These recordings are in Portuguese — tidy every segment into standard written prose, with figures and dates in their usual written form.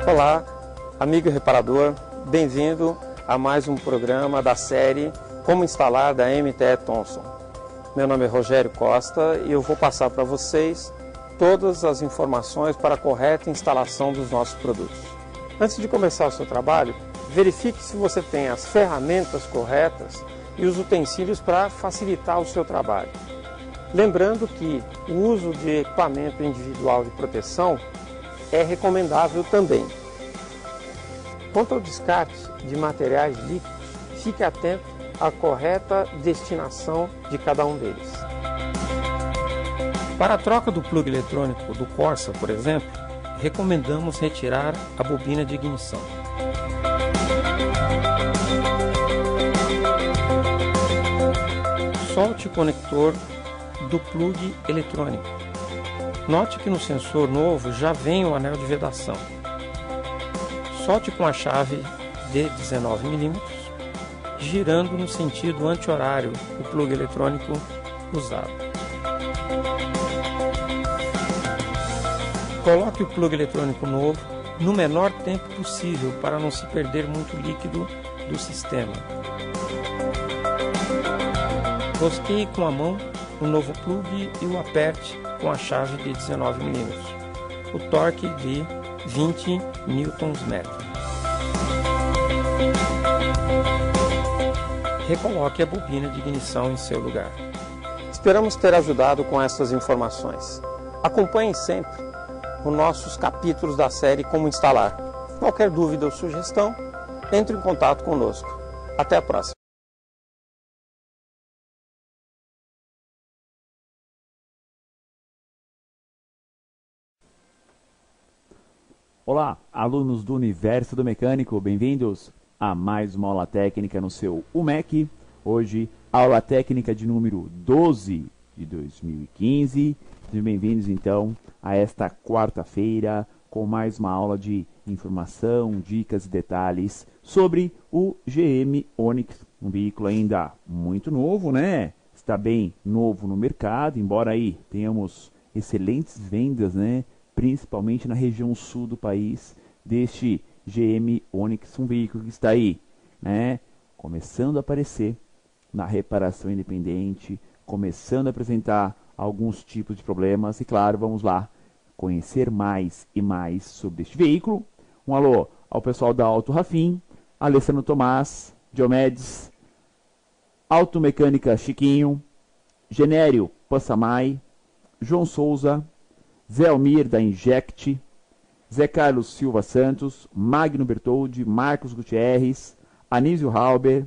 Olá, amigo reparador, bem-vindo a mais um programa da série Como Instalar da MTE Thomson. Meu nome é Rogério Costa e eu vou passar para vocês todas as informações para a correta instalação dos nossos produtos. Antes de começar o seu trabalho, verifique se você tem as ferramentas corretas e os utensílios para facilitar o seu trabalho. Lembrando que o uso de equipamento individual de proteção é recomendável também. Quanto ao descarte de materiais líquidos, fique atento à correta destinação de cada um deles. Para a troca do plug eletrônico do Corsa, por exemplo, recomendamos retirar a bobina de ignição. Solte o conector do plug eletrônico. Note que no sensor novo já vem o anel de vedação. Solte com a chave de 19 mm, girando no sentido anti-horário o plug eletrônico usado. Coloque o plug eletrônico novo no menor tempo possível para não se perder muito líquido do sistema. Rosqueie com a mão o novo plug e o aperte com a chave de 19 mm. O torque de 20 Nm. Recoloque a bobina de ignição em seu lugar. Esperamos ter ajudado com essas informações. Acompanhem sempre os nossos capítulos da série Como Instalar. Qualquer dúvida ou sugestão, entre em contato conosco. Até a próxima. Olá, alunos do Universo do Mecânico, bem-vindos a mais uma aula técnica no seu UMEC. Hoje, aula técnica de número 12 de 2015. Sejam bem-vindos, então, a esta quarta-feira com mais uma aula de informação, dicas e detalhes sobre o GM Onix, um veículo ainda muito novo, né? Está bem novo no mercado, embora aí tenhamos excelentes vendas, né? Principalmente na região sul do país, deste GM Onix, um veículo que está aí, né, começando a aparecer na reparação independente, começando a apresentar alguns tipos de problemas, e claro, vamos lá conhecer mais e mais sobre este veículo. Um alô ao pessoal da Auto Rafim, Alessandro Tomás, Diomedes, Automecânica Chiquinho, Genério Passamai, João Souza, Zé Almir da Inject, Zé Carlos Silva Santos, Magno Bertoldi, Marcos Gutierrez, Anísio Halber,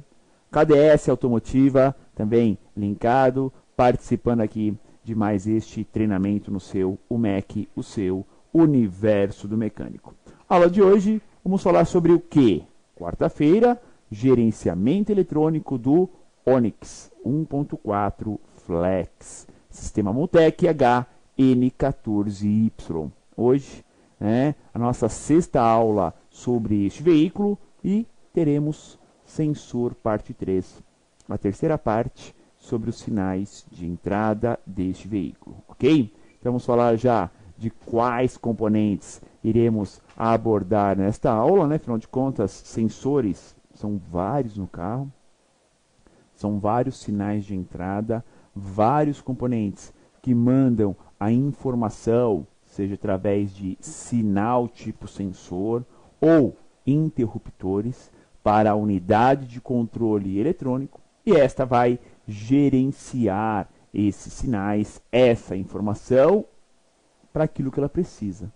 KDS Automotiva, também linkado, participando aqui de mais este treinamento no seu UMEC, o seu Universo do Mecânico. Aula de hoje, vamos falar sobre o quê? Quarta-feira, gerenciamento eletrônico do Onix 1.4 Flex, sistema Multec N14Y. Hoje, a nossa sexta aula sobre este veículo e teremos sensor parte 3, a terceira parte sobre os sinais de entrada deste veículo, ok? Então vamos falar já de quais componentes iremos abordar nesta aula, né? Afinal de contas, sensores são vários no carro, são vários sinais de entrada, vários componentes que mandam a informação, seja através de sinal tipo sensor ou interruptores, para a unidade de controle eletrônico, e esta vai gerenciar esses sinais, essa informação, para aquilo que ela precisa.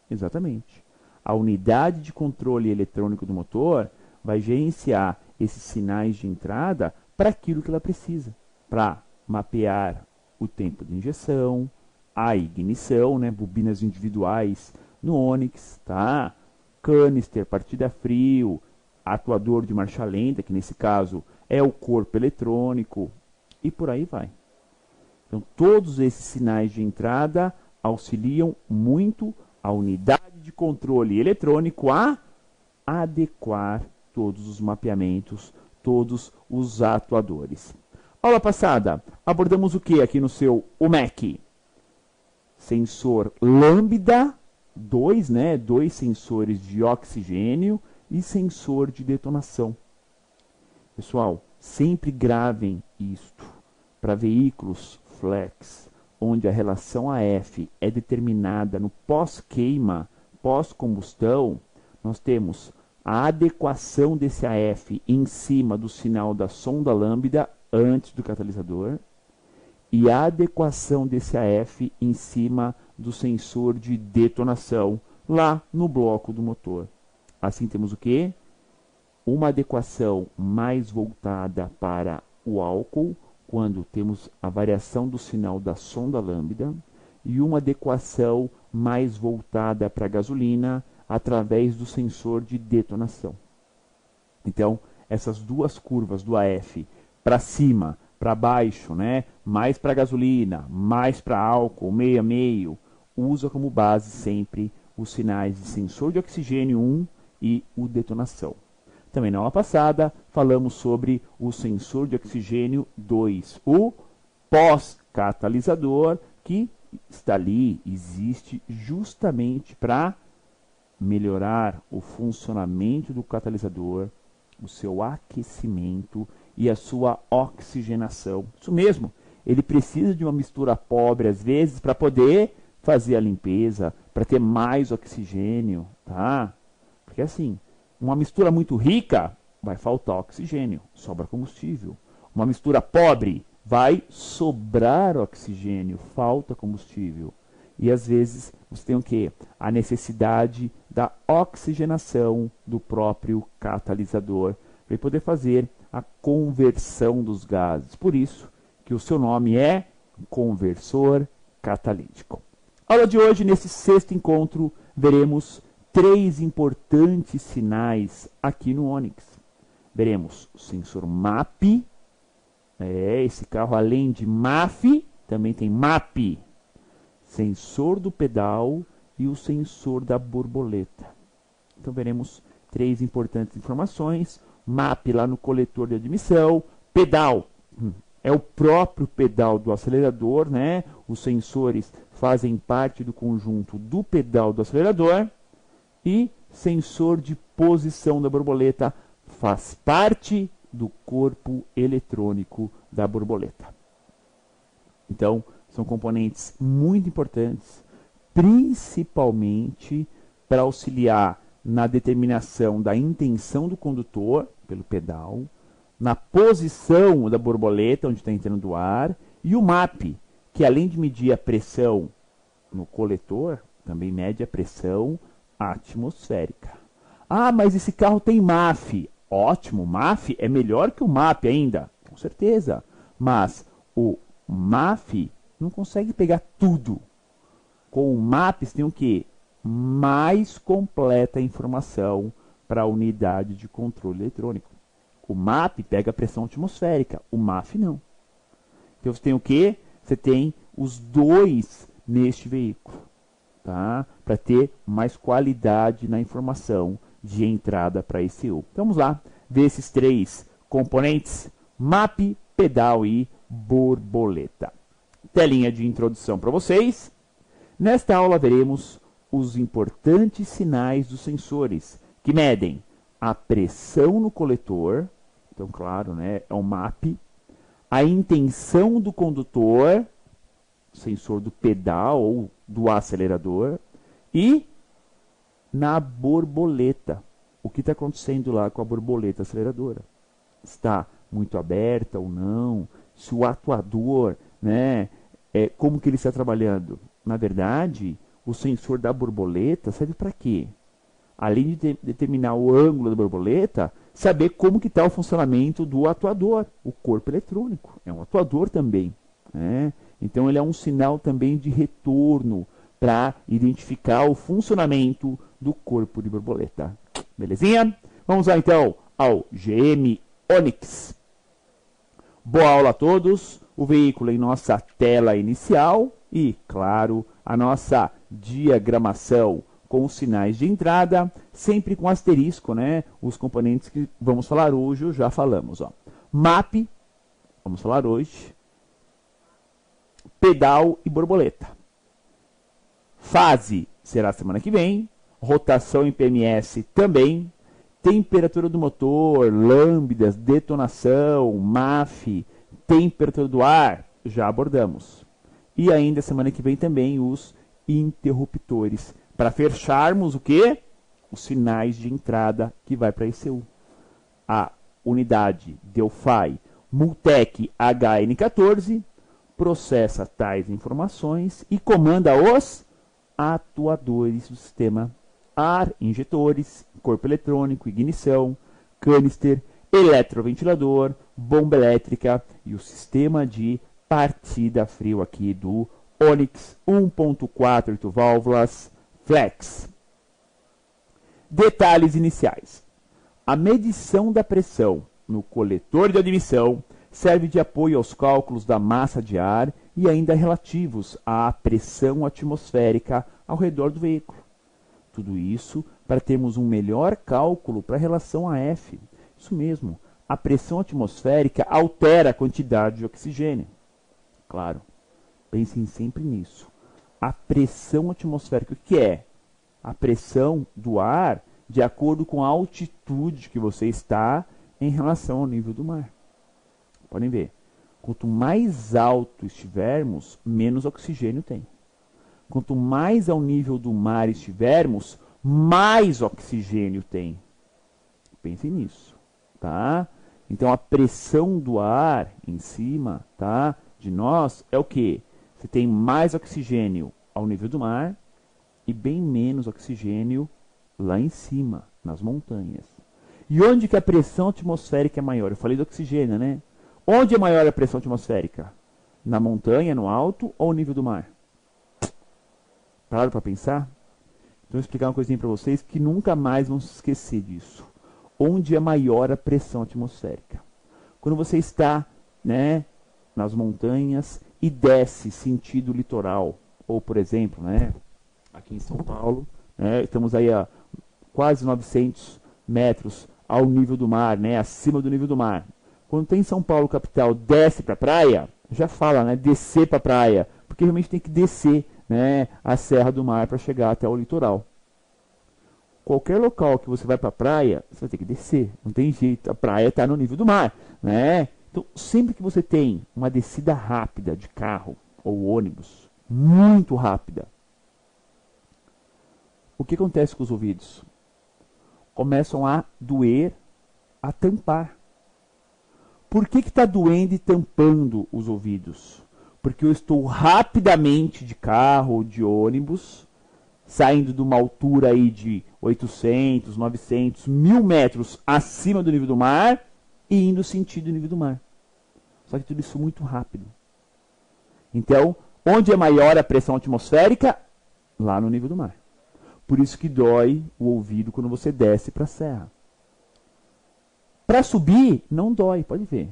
Exatamente. A unidade de controle eletrônico do motor vai gerenciar esses sinais de entrada para aquilo que ela precisa, para mapear o tempo de injeção, a ignição, né, bobinas individuais no Onix, tá? Canister, partida frio, atuador de marcha lenta, que nesse caso é o corpo eletrônico, e por aí vai. Então, todos esses sinais de entrada auxiliam muito a unidade de controle eletrônico a adequar todos os mapeamentos, todos os atuadores. Aula passada, abordamos o que aqui no seu UMEC? Sensor lambda dois sensores de oxigênio e sensor de detonação. Pessoal, sempre gravem isto. Para veículos flex, onde a relação AF é determinada no pós-queima, pós-combustão, nós temos a adequação desse AF em cima do sinal da sonda lambda antes do catalisador e a adequação desse AF em cima do sensor de detonação lá no bloco do motor. Assim temos o quê? Uma adequação mais voltada para o álcool, quando temos a variação do sinal da sonda lambda, e uma adequação mais voltada para a gasolina através do sensor de detonação. Então, essas duas curvas do AF para cima, para baixo, né? Mais para gasolina, mais para álcool, meio a meio, usa como base sempre os sinais de sensor de oxigênio 1 e o detonação. Também na aula passada falamos sobre o sensor de oxigênio 2, o pós-catalisador, que está ali, existe justamente para melhorar o funcionamento do catalisador, o seu aquecimento e a sua oxigenação. Isso mesmo, ele precisa de uma mistura pobre às vezes para poder fazer a limpeza, para ter mais oxigênio, tá? Porque assim, uma mistura muito rica vai faltar oxigênio, sobra combustível. Uma mistura pobre vai sobrar oxigênio, falta combustível. E às vezes você tem o quê? A necessidade da oxigenação do próprio catalisador para poder fazer a conversão dos gases. Por isso que o seu nome é conversor catalítico. Aula de hoje, nesse sexto encontro, veremos 3 importantes sinais aqui no Onix. Veremos o sensor MAP, esse carro além de MAF, também tem MAP, sensor do pedal e o sensor da borboleta. Então veremos 3 importantes informações. MAP lá no coletor de admissão, pedal é o próprio pedal do acelerador, né? Os sensores fazem parte do conjunto do pedal do acelerador e sensor de posição da borboleta faz parte do corpo eletrônico da borboleta. Então, são componentes muito importantes, principalmente para auxiliar na determinação da intenção do condutor, pelo pedal, na posição da borboleta, onde está entrando o ar, e o MAP, que além de medir a pressão no coletor, também mede a pressão atmosférica. Ah, mas esse carro tem MAF. Ótimo, o MAF é melhor que o MAP ainda, com certeza. Mas o MAF não consegue pegar tudo. Com o MAP, você tem o quê? Mais completa informação para a unidade de controle eletrônico. O MAP pega a pressão atmosférica, o MAF não. Então você tem o quê? Você tem os dois neste veículo, tá? Para ter mais qualidade na informação de entrada para ECU. Então vamos lá ver esses 3 componentes: MAP, pedal e borboleta. Telinha de introdução para vocês. Nesta aula veremos os importantes sinais dos sensores que medem a pressão no coletor, então claro, né, é o MAP, a intenção do condutor, sensor do pedal ou do acelerador, e na borboleta. O que está acontecendo lá com a borboleta aceleradora? Está muito aberta ou não? Se o atuador, né, como que ele está trabalhando? Na verdade, o sensor da borboleta serve para quê? Além de determinar o ângulo da borboleta, saber como que está o funcionamento do atuador, o corpo eletrônico. É um atuador também, né? Então ele é um sinal também de retorno para identificar o funcionamento do corpo de borboleta. Belezinha? Vamos lá então ao GM Onix. Boa aula a todos. O veículo em nossa tela inicial e, claro, a nossa diagramação com os sinais de entrada, sempre com asterisco, né? Os componentes que vamos falar hoje, já falamos. Ó. MAP, vamos falar hoje. Pedal e borboleta. Fase será semana que vem. Rotação em PMS também. Temperatura do motor, lambdas, detonação, MAF, temperatura do ar, já abordamos. E ainda semana que vem também os interruptores, para fecharmos o quê? Os sinais de entrada que vai para a ECU. A unidade Delphi Multec HN14 processa tais informações e comanda os atuadores do sistema: ar, injetores, corpo eletrônico, ignição, canister, eletroventilador, bomba elétrica e o sistema de partida frio aqui do Onix 1.4 8 válvulas Flex. Detalhes iniciais. A medição da pressão no coletor de admissão serve de apoio aos cálculos da massa de ar e ainda relativos à pressão atmosférica ao redor do veículo. Tudo isso para termos um melhor cálculo para a relação a F. Isso mesmo, a pressão atmosférica altera a quantidade de oxigênio. Claro, pensem sempre nisso. A pressão atmosférica, o que é? A pressão do ar de acordo com a altitude que você está em relação ao nível do mar. Podem ver, quanto mais alto estivermos, menos oxigênio tem. Quanto mais ao nível do mar estivermos, mais oxigênio tem. Pensem nisso, tá? Então a pressão do ar em cima, tá, de nós é o quê? Você tem mais oxigênio ao nível do mar e bem menos oxigênio lá em cima, nas montanhas. E onde que a pressão atmosférica é maior? Eu falei do oxigênio, né? Onde é maior a pressão atmosférica? Na montanha, no alto ou no nível do mar? Pararam para pensar? Então, vou explicar uma coisinha para vocês que nunca mais vão se esquecer disso. Onde é maior a pressão atmosférica? Quando você está, né, nas montanhas e desce sentido litoral, ou, por exemplo, né, aqui em São Paulo, né, estamos aí a quase 900 metros ao nível do mar, né, acima do nível do mar. Quando tem São Paulo capital, desce para a praia, já fala, né, descer para a praia, porque realmente tem que descer, né, a Serra do Mar para chegar até o litoral. Qualquer local que você vai para a praia, você vai ter que descer, não tem jeito, a praia está no nível do mar, né? Então, sempre que você tem uma descida rápida de carro ou ônibus, muito rápida, o que acontece com os ouvidos? Começam a doer, a tampar. Por que está doendo e tampando os ouvidos? Porque eu estou rapidamente de carro ou de ônibus, saindo de uma altura aí de 800, 900, 1000 metros acima do nível do mar e indo sentido nível do mar. Só que tudo isso muito rápido. Então, onde é maior a pressão atmosférica? Lá no nível do mar. Por isso que dói o ouvido quando você desce para a serra. Para subir, não dói, pode ver.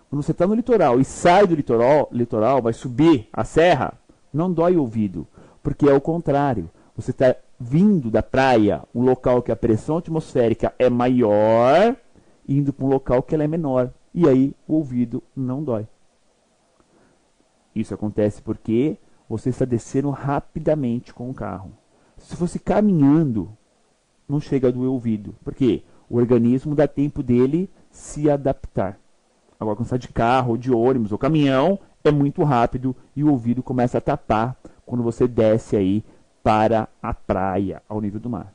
Quando você está no litoral e sai do litoral, vai subir a serra, não dói o ouvido. Porque é o contrário. Você está vindo da praia, um local que a pressão atmosférica é maior, indo para um local que ela é menor. E aí o ouvido não dói. Isso acontece porque você está descendo rapidamente com o carro. Se fosse caminhando, não chega a doer o ouvido. Por quê? O organismo dá tempo dele se adaptar. Agora, quando você está de carro, ou de ônibus, ou caminhão, é muito rápido e o ouvido começa a tapar quando você desce aí para a praia, ao nível do mar.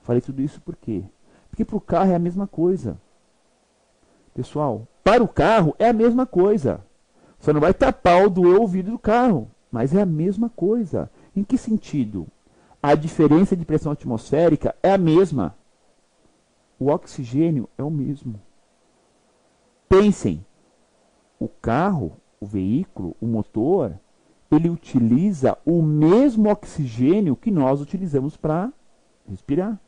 Falei tudo isso por quê? Porque para o carro é a mesma coisa. Pessoal, para o carro é a mesma coisa. Você não vai tapar ou doer o ouvido do carro, mas é a mesma coisa. Em que sentido? A diferença de pressão atmosférica é a mesma. O oxigênio é o mesmo. Pensem, o carro, o veículo, o motor, ele utiliza o mesmo oxigênio que nós utilizamos para respirar.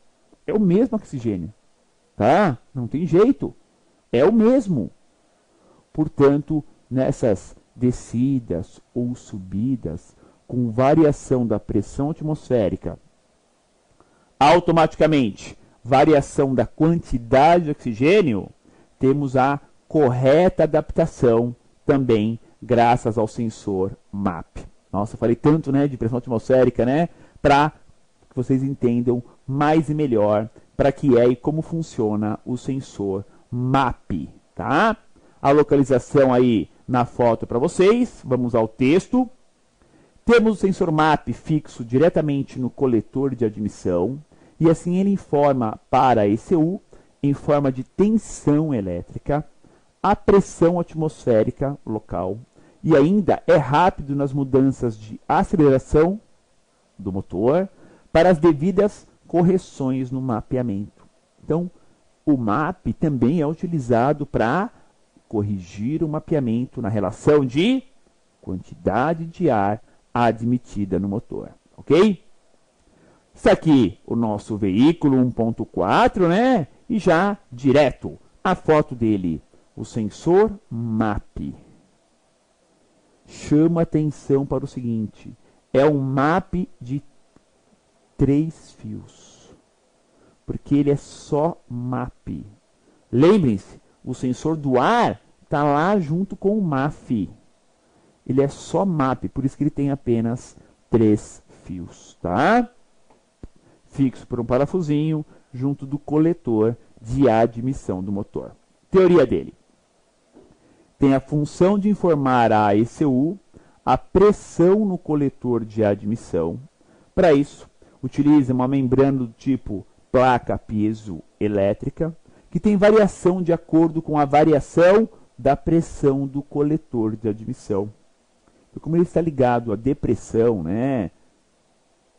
É o mesmo oxigênio. Tá? Não tem jeito. É o mesmo. Portanto, nessas descidas ou subidas, com variação da pressão atmosférica, automaticamente, variação da quantidade de oxigênio, temos a correta adaptação também graças ao sensor MAP. Nossa, falei tanto, né, de pressão atmosférica, né? para que vocês entendam mais e melhor para que é e como funciona o sensor MAP, tá? A localização aí na foto para vocês. Vamos ao texto. Temos o sensor MAP fixo diretamente no coletor de admissão e assim ele informa para a ECU em forma de tensão elétrica, a pressão atmosférica local e ainda é rápido nas mudanças de aceleração do motor para as devidas correções no mapeamento. Então, o MAP também é utilizado para corrigir o mapeamento na relação de quantidade de ar admitida no motor, ok? Isso aqui, o nosso veículo 1.4, né? E já direto, a foto dele, o sensor MAP. Chama atenção para o seguinte, é um MAP de 3 fios, porque ele é só MAP. Lembrem-se, o sensor do ar está lá junto com o MAF. Ele é só MAP, por isso que ele tem apenas 3 fios, tá? Fixo por um parafusinho junto do coletor de admissão do motor. Teoria dele. Tem a função de informar à ECU a pressão no coletor de admissão. Para isso, utiliza uma membrana do tipo placa piezoelétrica, que tem variação de acordo com a variação da pressão do coletor de admissão. Então, como ele está ligado à depressão, né?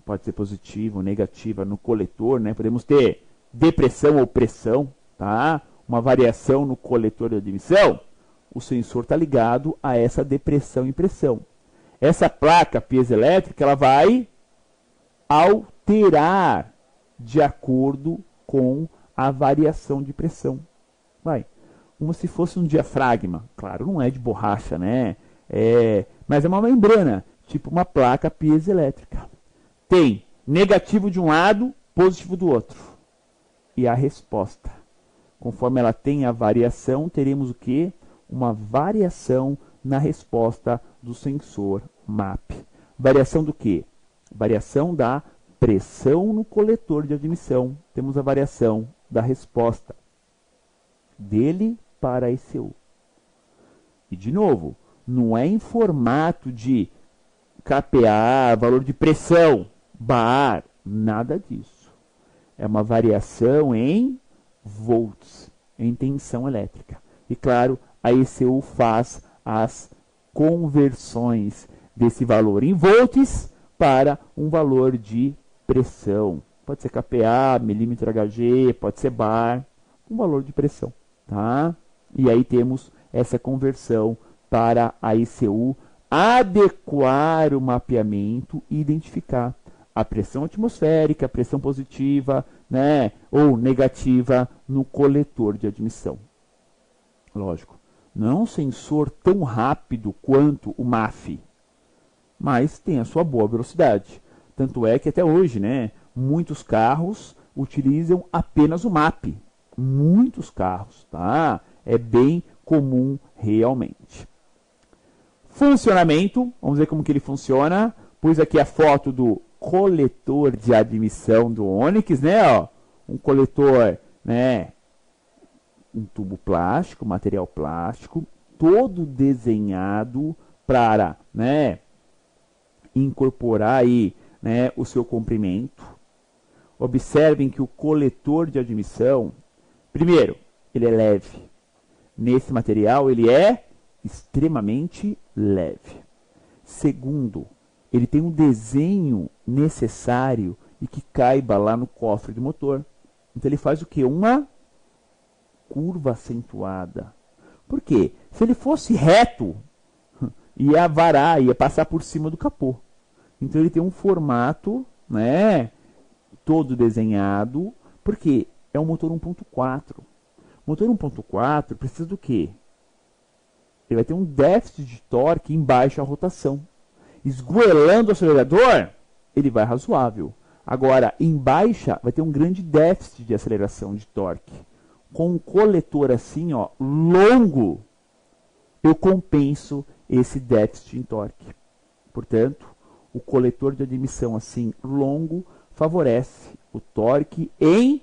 Pode ser positiva ou negativa no coletor, né? Podemos ter depressão ou pressão, tá? Uma variação no coletor de admissão. O sensor está ligado a essa depressão e pressão. Essa placa piezoelétrica ela vai alterar de acordo com a variação de pressão. Vai, como se fosse um diafragma. Claro, não é de borracha, né? Mas é uma membrana, tipo uma placa piezoelétrica. Tem negativo de um lado, positivo do outro. E a resposta. Conforme ela tem a variação, teremos o quê? Uma variação na resposta do sensor MAP. Variação do quê? Variação da pressão no coletor de admissão. Temos a variação da resposta dele para a ECU. E, de novo, não é em formato de kPa, valor de pressão, bar, nada disso. É uma variação em volts, em tensão elétrica. E, claro, a ECU faz as conversões desse valor em volts para um valor de pressão. Pode ser kPa, milímetro Hg, pode ser bar, um valor de pressão, tá? E aí temos essa conversão para a ECU adequar o mapeamento e identificar a pressão atmosférica, a pressão positiva, né, ou negativa no coletor de admissão. Lógico, não é um sensor tão rápido quanto o MAF, mas tem a sua boa velocidade. Tanto é que até hoje, né, muitos carros utilizam apenas o MAP. Muitos carros, tá? É bem comum realmente. Funcionamento, vamos ver como que ele funciona. Pus aqui a foto do coletor de admissão do Onix, né? Ó, um coletor, né? Um tubo plástico, material plástico, todo desenhado para, né, incorporar aí, né, o seu comprimento. Observem que o coletor de admissão, primeiro, ele é leve. Nesse material, ele é extremamente leve. Segundo, ele tem um desenho necessário e que caiba lá no cofre do motor. Então, ele faz o quê? Uma curva acentuada. Por quê? Se ele fosse reto, ia varar, ia passar por cima do capô. Então, ele tem um formato, né, todo desenhado, porque é um motor 1.4. Motor 1.4 precisa do quê? Ele vai ter um déficit de torque em baixa rotação. Esgoelando o acelerador, ele vai razoável. Agora, em baixa, vai ter um grande déficit de aceleração de torque. Com um coletor assim, ó, longo, eu compenso esse déficit em torque. Portanto, o coletor de admissão assim longo favorece o torque em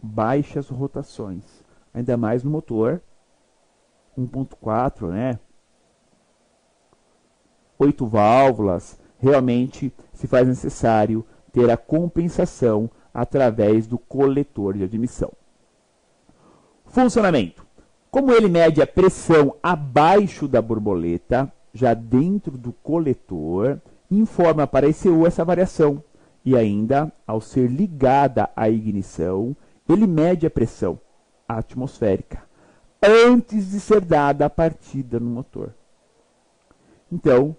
baixas rotações, ainda mais no motor 1.4, né? 8 válvulas, realmente se faz necessário ter a compensação através do coletor de admissão. Funcionamento. Como ele mede a pressão abaixo da borboleta, já dentro do coletor, informa para a ECU essa variação. E ainda, ao ser ligada à ignição, ele mede a pressão atmosférica antes de ser dada a partida no motor. Então,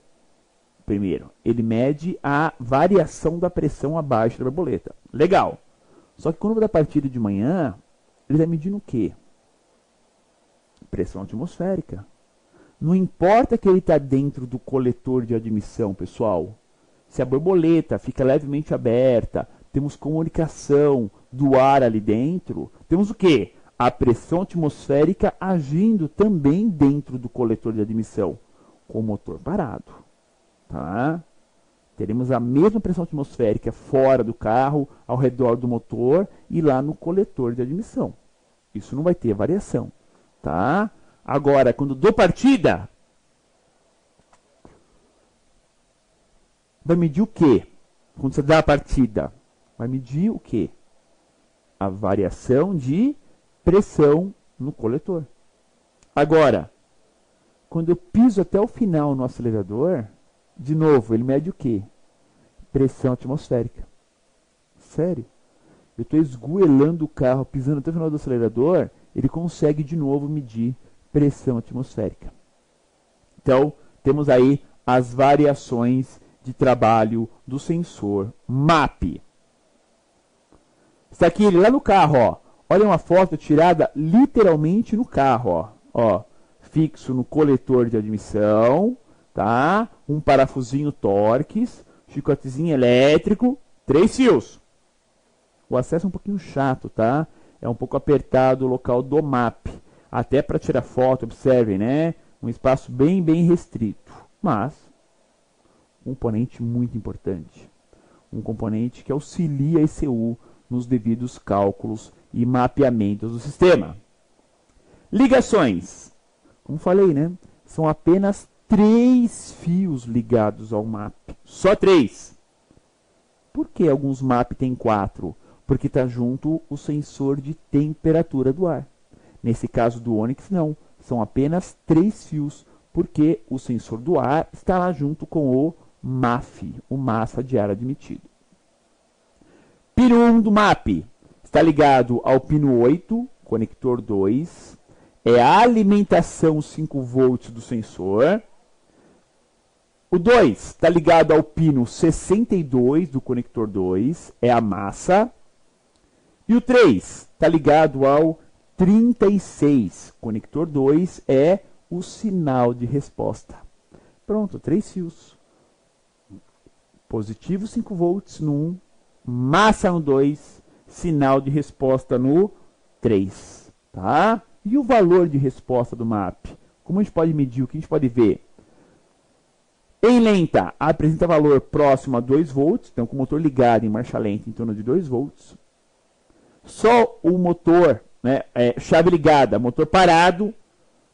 primeiro, ele mede a variação da pressão abaixo da borboleta. Legal. Só que quando vai dar partida de manhã, ele vai medindo o quê? Pressão atmosférica. Não importa que ele está dentro do coletor de admissão, pessoal. Se a borboleta fica levemente aberta, temos comunicação do ar ali dentro, temos o quê? A pressão atmosférica agindo também dentro do coletor de admissão, com o motor parado. Tá? Teremos a mesma pressão atmosférica fora do carro, ao redor do motor e lá no coletor de admissão. Isso não vai ter variação. Tá? Agora, quando dou partida, vai medir o quê? Quando você dá a partida, vai medir o quê? A variação de pressão no coletor. Agora, quando eu piso até o final no acelerador, de novo, ele mede o quê? Pressão atmosférica. Sério? Eu estou esgoelando o carro, pisando até o final do acelerador, ele consegue de novo medir pressão atmosférica. Então, temos aí as variações de trabalho do sensor MAP. Está aqui ele lá no carro, ó. Olha uma foto tirada literalmente no carro, ó. Ó, fixo no coletor de admissão, tá? Um parafusinho Torx, chicotezinho elétrico, 3 fios. O acesso é um pouquinho chato, tá? É um pouco apertado o local do MAP. Até para tirar foto, observem, né? Um espaço bem restrito. Mas, um componente muito importante. Um componente que auxilia a ECU nos devidos cálculos e mapeamentos do sistema. Ligações. Como falei, né? São apenas 3 fios ligados ao MAP. Só 3. Por que alguns MAP têm 4? Porque está junto o sensor de temperatura do ar. Nesse caso do Onix, não. São apenas 3 fios, porque o sensor do ar está lá junto com o MAF, o massa de ar admitido. Pino 1 do MAP está ligado ao pino 8, conector 2. É a alimentação 5 volts do sensor. O 2 está ligado ao pino 62 do conector 2, é a massa. E o 3 está ligado ao 36, conector 2, é o sinal de resposta. Pronto, 3 fios. Positivo 5 volts no 1, massa no 2, sinal de resposta no 3. Tá? E o valor de resposta do MAP? Como a gente pode medir? O que a gente pode ver? Em lenta, apresenta valor próximo a 2 volts, então com o motor ligado em marcha lenta em torno de 2 volts. Só o motor, né, chave ligada, motor parado,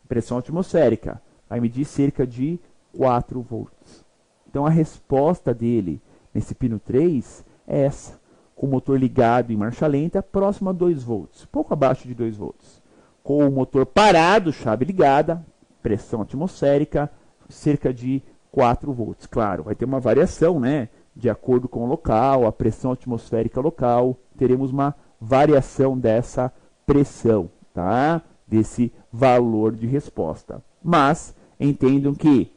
pressão atmosférica, vai medir cerca de 4 volts. Então a resposta dele nesse pino 3 é essa, com o motor ligado em marcha lenta, próximo a 2 volts, pouco abaixo de 2 volts. Com o motor parado, chave ligada, pressão atmosférica, cerca de 4 volts. Claro, vai ter uma variação, né? De acordo com o local, a pressão atmosférica local, teremos uma variação dessa pressão, tá? Desse valor de resposta. Mas entendam que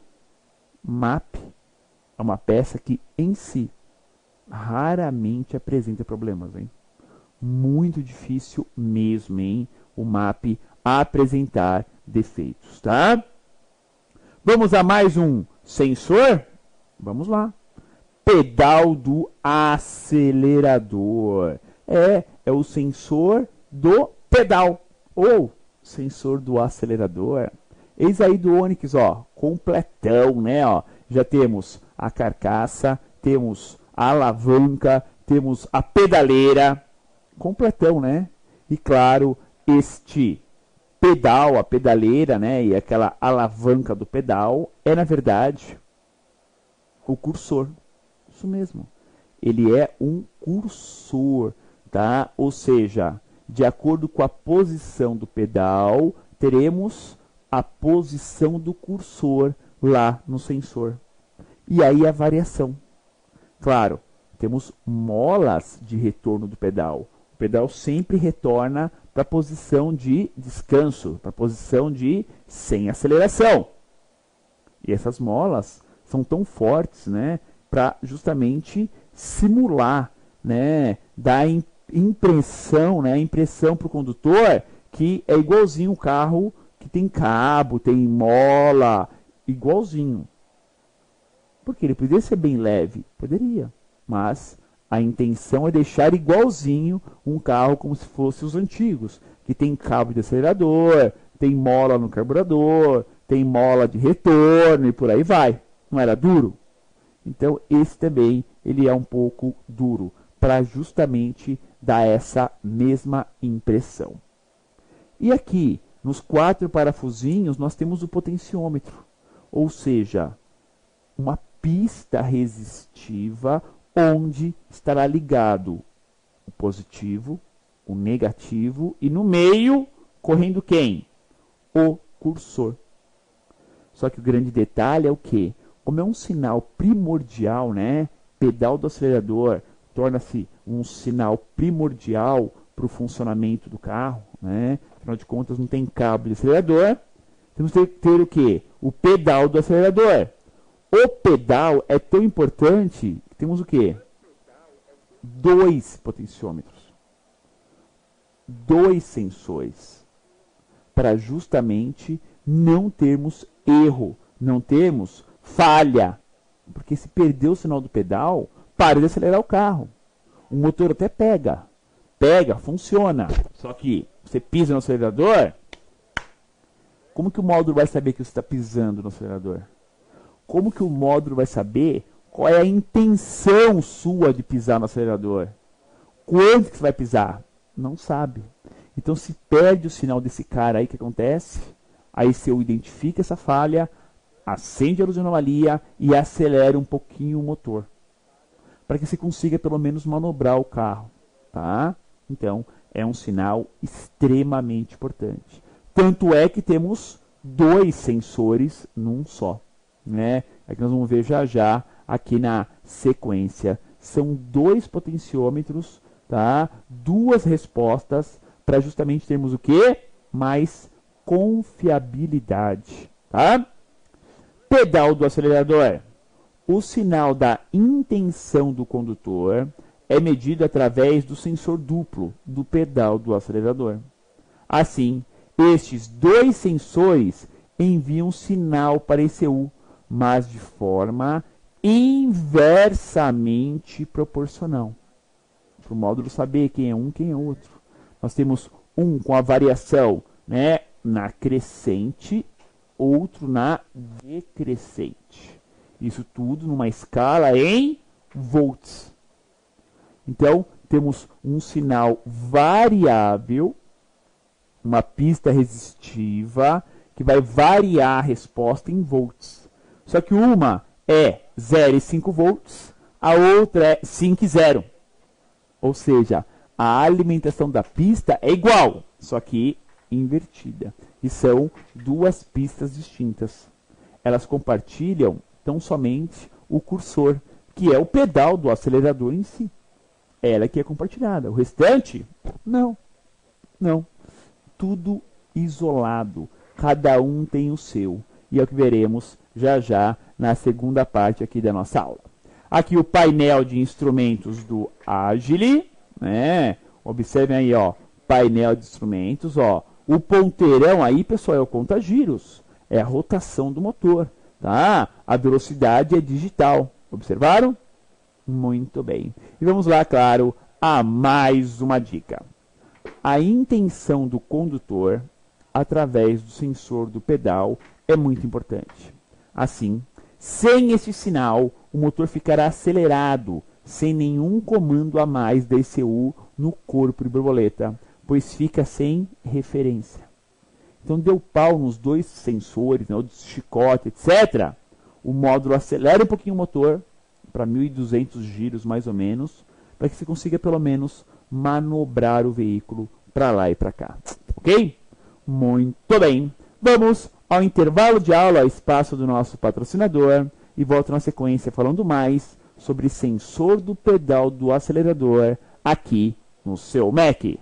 MAP é uma peça que em si raramente apresenta problemas, hein? Muito difícil mesmo, hein? O MAP apresentar defeitos, tá? Vamos a mais um sensor? Vamos lá. Pedal do acelerador. É o sensor do pedal ou sensor do acelerador. Eis aí do Onix, ó, completão, né, ó. já temos a carcaça, temos a alavanca, temos a pedaleira, completão, né? E claro, este pedal, a pedaleira, né, e aquela alavanca do pedal é, na verdade, o cursor. Isso mesmo. Ele é um cursor, tá? Ou seja, de acordo com a posição do pedal, teremos a posição do cursor lá no sensor. E aí a variação. Claro, temos molas de retorno do pedal. O pedal sempre retorna para a posição de descanso, para a posição de sem aceleração. E essas molas são tão fortes, né, para justamente simular, né, dar impressão, né, impressão para o condutor que é igualzinho um carro que tem cabo, tem mola, igualzinho. Porque ele poderia ser bem leve, poderia, mas a intenção é deixar igualzinho um carro como se fosse os antigos, que tem cabo de acelerador, tem mola no carburador, tem mola de retorno e por aí vai. Não era duro? Então esse também ele é um pouco duro, para justamente dar essa mesma impressão. E aqui, nos 4 parafusinhos, nós temos o potenciômetro, ou seja, uma pista resistiva onde estará ligado o positivo, o negativo e no meio correndo quem? O cursor. Só que o grande detalhe é o quê? Como é um sinal primordial, né? Pedal do acelerador torna-se um sinal primordial para o funcionamento do carro, né? Afinal de contas, não tem cabo de acelerador. Temos que ter o quê? O pedal do acelerador. O pedal é tão importante que temos o quê? 2 potenciômetros. 2 sensores. Para justamente não termos erro, não termos falha. Porque se perder o sinal do pedal, para de acelerar o carro. O motor até pega, funciona. Só que você pisa no acelerador, como que o módulo vai saber que você está pisando no acelerador? Como que o módulo vai saber qual é a intenção sua de pisar no acelerador? Quanto que você vai pisar? Não sabe. Então se perde o sinal desse cara aí, que acontece? Aí você identifica essa falha, acende a luz de anomalia e acelera um pouquinho o motor, para que você consiga pelo menos manobrar o carro, tá? Então, é um sinal extremamente importante. Tanto é que temos 2 sensores num só, né? É que nós vamos ver já já aqui na sequência. São 2 potenciômetros, tá? 2 respostas para justamente termos o quê? Mais confiabilidade, tá? Pedal do acelerador. O sinal da intenção do condutor é medido através do sensor duplo do pedal do acelerador. Assim, estes 2 sensores enviam sinal para ECU, mas de forma inversamente proporcional. Para o módulo saber quem é um, quem é outro. Nós temos um com a variação, né, na crescente, outro na decrescente. Isso tudo numa escala em volts. Então, temos um sinal variável, uma pista resistiva, que vai variar a resposta em volts. Só que uma é 0 e 5 volts, a outra é 5 e 0. Ou seja, a alimentação da pista é igual, só que invertida. E são 2 pistas distintas. Elas compartilham tão somente o cursor, que é o pedal do acelerador em si. Ela que é compartilhada. O restante, não. Não. Tudo isolado. Cada um tem o seu. E é o que veremos já já na segunda parte aqui da nossa aula. Aqui o painel de instrumentos do Agile, né? Observem aí, ó, painel de instrumentos, ó. O ponteirão aí, pessoal, é o conta-giros. É a rotação do motor, tá? A velocidade é digital. Observaram? Muito bem. E vamos lá, claro, a mais uma dica. A intenção do condutor, através do sensor do pedal, é muito importante. Assim, Sem esse sinal, o motor ficará acelerado, sem nenhum comando a mais da ECU no corpo de borboleta, pois fica sem referência. Então deu pau nos dois sensores, né, o chicote, etc. O módulo acelera um pouquinho o motor, para 1.200 giros mais ou menos, para que você consiga pelo menos manobrar o veículo para lá e para cá. Ok? Muito bem. Vamos ao intervalo de aula, ao espaço do nosso patrocinador, e volto na sequência falando mais sobre sensor do pedal do acelerador aqui no seu MEC.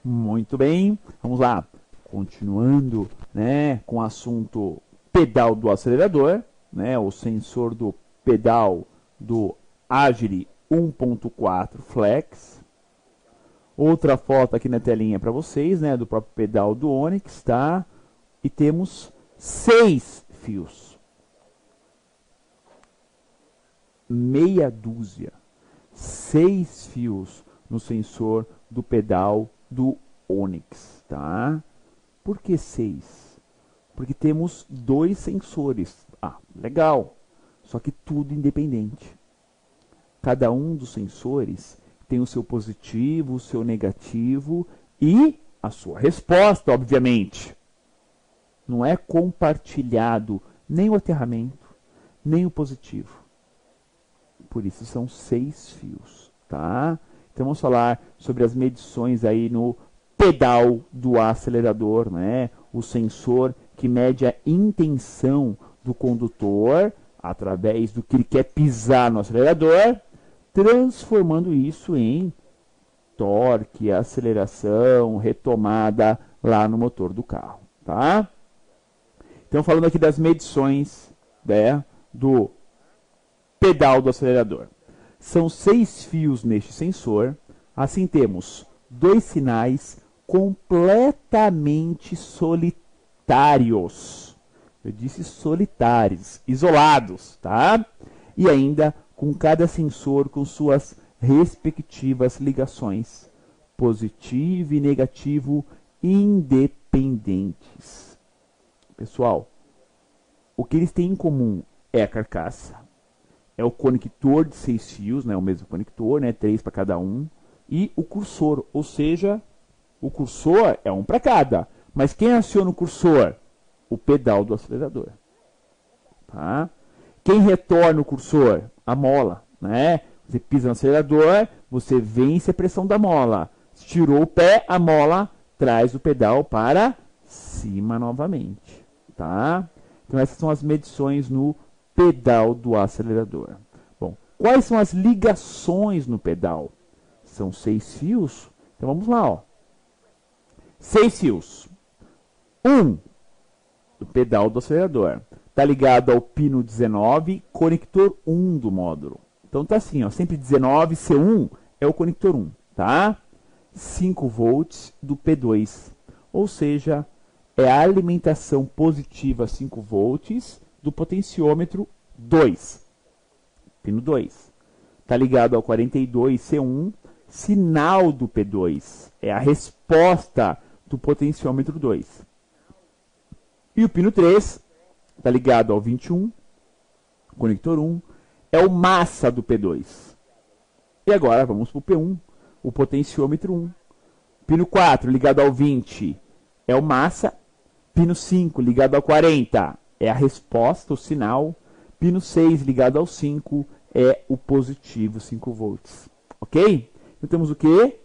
Muito bem, vamos lá. Continuando, né, com o assunto pedal do acelerador, né, o sensor do pedal do Agile 1.4 Flex. Outra foto aqui na telinha para vocês, né, do próprio pedal do Onix, tá? E temos 6 fios. Meia dúzia. 6 fios no sensor do pedal do Onix, tá? Por que 6? Porque temos 2 sensores. Ah, legal. Só que tudo independente. Cada um dos sensores tem o seu positivo, o seu negativo e a sua resposta, obviamente. Não é compartilhado nem o aterramento, nem o positivo. Por isso são 6 fios, tá? Então vamos falar sobre as medições aí no pedal do acelerador, né? O sensor que mede a intenção do condutor através do que ele quer pisar no acelerador, transformando isso em torque, aceleração, retomada lá no motor do carro, tá? Então falando aqui das medições, né, do pedal do acelerador. São 6 fios neste sensor, assim temos 2 sinais completamente solitários. Eu disse solitários, isolados, tá? E ainda com cada sensor com suas respectivas ligações, positivo e negativo independentes. Pessoal, o que eles têm em comum é a carcaça. É o conector de 6 fios, né, o mesmo conector, né, 3 para cada um, e o cursor, ou seja, o cursor é um para cada. Mas quem aciona o cursor? O pedal do acelerador. Tá? Quem retorna o cursor? A mola. Né? Você pisa no acelerador, você vence a pressão da mola. Estirou o pé, a mola traz o pedal para cima novamente. Tá? Então essas são as medições no pedal do acelerador. Bom, quais são as ligações no pedal? São 6 fios. Então vamos lá, ó. 6 fios. 1 do pedal do acelerador. Está ligado ao pino 19, conector 1 do módulo. Então tá assim, ó, sempre 19, C1 é o conector 1, tá? 5 volts do P2, ou seja, é a alimentação positiva 5 volts do potenciômetro 2, pino 2. Está ligado ao 42, C1, sinal do P2, é a resposta do potenciômetro 2. E o pino 3 está ligado ao 21, conector 1, é o massa do P2. E agora vamos para o P1, o potenciômetro 1. Pino 4 ligado ao 20 é o massa. Pino 5 ligado ao 40 é a resposta, o sinal. Pino 6 ligado ao 5 é o positivo, 5 volts. Ok? Então temos o quê?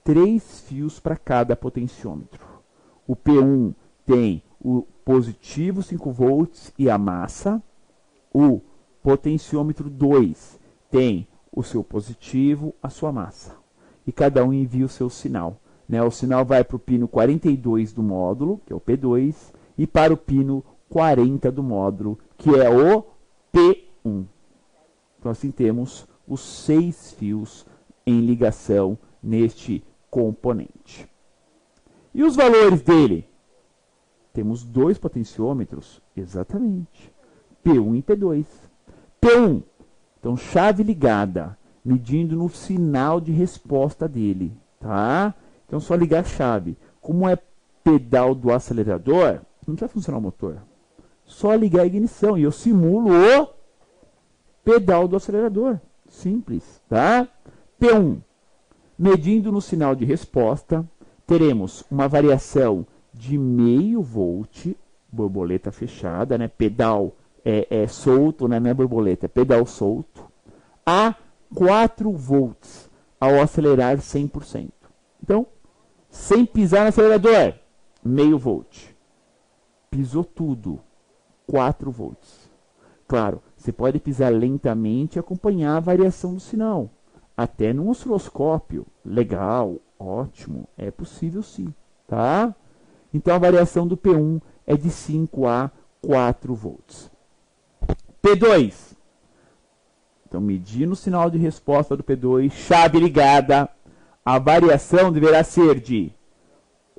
3 fios para cada potenciômetro. O P1 tem o positivo 5 volts e a massa. O potenciômetro 2 tem o seu positivo, a sua massa. E cada um envia o seu sinal. Né? O sinal vai para o pino 42 do módulo, que é o P2, e para o pino 40 do módulo, que é o P1. Então assim temos os 6 fios em ligação neste componente. E os valores dele? Temos 2 potenciômetros, exatamente, P1 e P2. P1, então chave ligada, medindo no sinal de resposta dele, tá? Então só ligar a chave. Como é pedal do acelerador, não precisa funcionar o motor. Só ligar a ignição e eu simulo o pedal do acelerador. Simples, tá? P1, medindo no sinal de resposta, teremos uma variação de meio volt, borboleta fechada, né? Pedal solto, né? Não é borboleta, é pedal solto, a 4 volts ao acelerar 100%. Então, sem pisar no acelerador, meio volt. Pisou tudo, 4 volts. Claro, você pode pisar lentamente e acompanhar a variação do sinal. Até num osciloscópio, legal, ótimo, é possível sim, tá? Então a variação do P1 é de 5 a 4 volts. P2. Então medindo o sinal de resposta do P2, chave ligada, a variação deverá ser de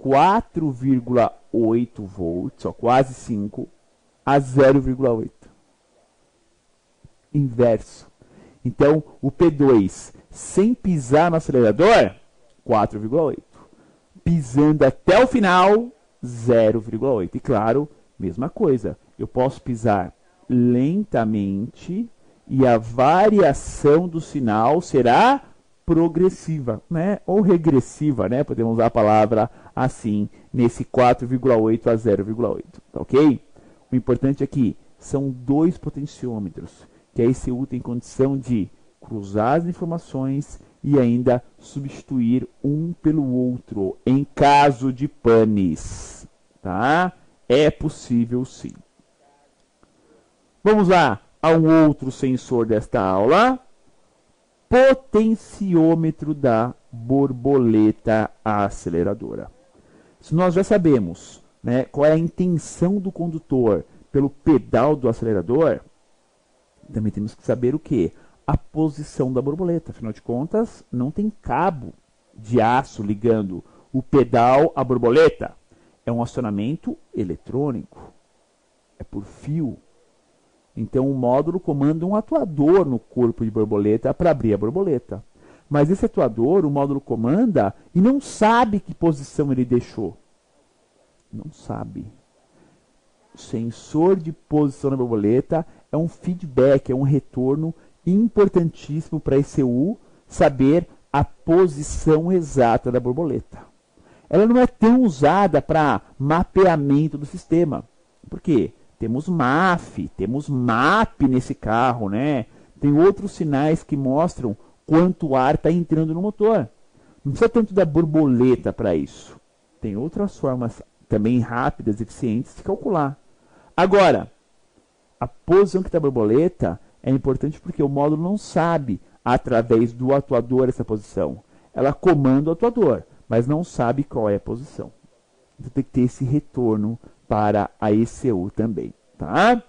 4,8 volts, ó, quase 5, a 0,8. Inverso. Então o P2 sem pisar no acelerador, 4,8. Pisando até o final, 0,8. E claro, mesma coisa. Eu posso pisar lentamente e a variação do sinal será progressiva, né? Ou regressiva, né? Podemos usar a palavra assim, nesse 4,8 a 0,8. Tá ok? O importante aqui são 2 potenciômetros, que a ECU tem condição de cruzar as informações e ainda substituir um pelo outro em caso de panes, tá? É possível sim. Vamos lá a um outro sensor desta aula, potenciômetro da borboleta aceleradora. Se nós já sabemos, né, qual é a intenção do condutor pelo pedal do acelerador, também temos que saber o quê? A posição da borboleta. Afinal de contas, não tem cabo de aço ligando o pedal à borboleta. É um acionamento eletrônico. É por fio. Então o módulo comanda um atuador no corpo de borboleta para abrir a borboleta. Mas esse atuador, o módulo comanda e não sabe que posição ele deixou. Não sabe. O sensor de posição da borboleta é um feedback, é um retorno importantíssimo para a ECU saber a posição exata da borboleta. Ela não é tão usada para mapeamento do sistema. Por quê? Temos MAF, temos MAP nesse carro, né? Tem outros sinais que mostram quanto ar está entrando no motor. Não precisa tanto da borboleta para isso. Tem outras formas também rápidas e eficientes de calcular. Agora, a posição que está a borboleta é importante porque o módulo não sabe, através do atuador, essa posição. Ela comanda o atuador, mas não sabe qual é a posição. Então tem que ter esse retorno para a ECU também, tá?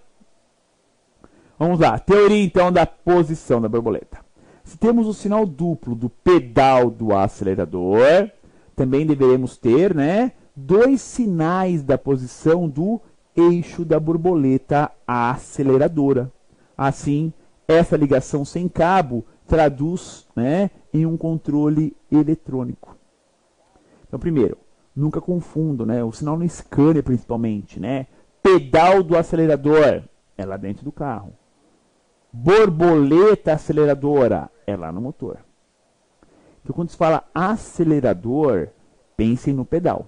Vamos lá, teoria então da posição da borboleta. Se temos o sinal duplo do pedal do acelerador, também deveremos ter, né, dois sinais da posição do eixo da borboleta aceleradora. Assim, essa ligação sem cabo traduz, né, em um controle eletrônico. Então, primeiro, nunca confundo, né, o sinal no scanner principalmente, né, pedal do acelerador é lá dentro do carro. Borboleta aceleradora é lá no motor. Então, quando se fala acelerador, pensem no pedal.